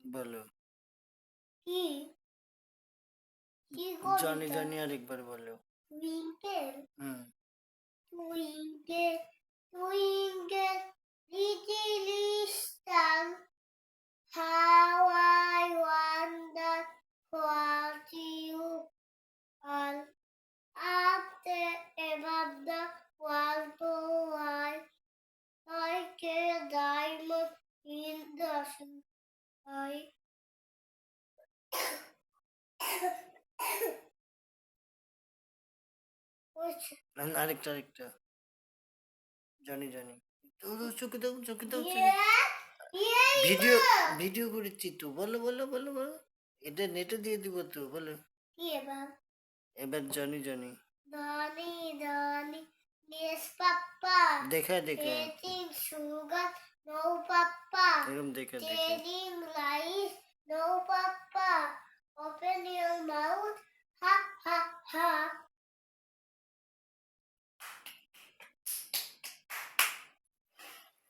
বলো। কি কি জনি কবিতা? জনি আরেকবার বলো। Twinkle hmm. Twinkle twinkle little star, how I wonder what you are. Up there above the world so wide, like a diamond in the sky. আরেকটা আরেকটা Johnny Johnny. চোখে দাও চোখে দাও চোখে। Yeah, ভিডিও ভিডিও করেছি তো, বলো বলো বলো বলো। এটা নেটে দিয়ে দিব তো, বলো। এবার Johnny Johnny. Donny, Donny, yes, Papa. দেখা দেখা Taking sugar, no, Papa. এরকম দেখা দেখা। Telling lies, no, Papa. Open your mouth, ha, ha, ha.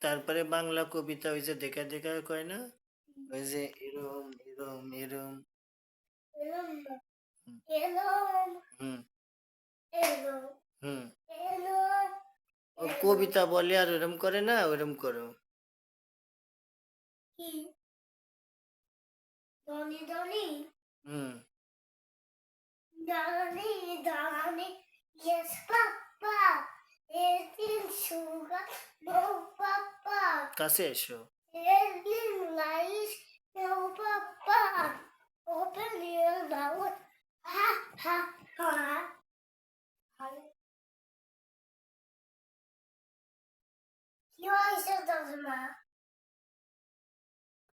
তারপরে বাংলা কবিতা ওই যে দেখা দেখা কয় না, ওই যে এরম এরম এরম। Hello, হুম hello, হুম। hello. ও কবিতা বলে আর ওরম করে না, ওরম করো। Donny, Donny. হুম। Donny, Donny, yes, Papa. Eating sugar, no, Papa. কাছে এসো। Telling lies, no, Papa. Open your mouth, ha, ha, ha. কি হয়েছে তোমার?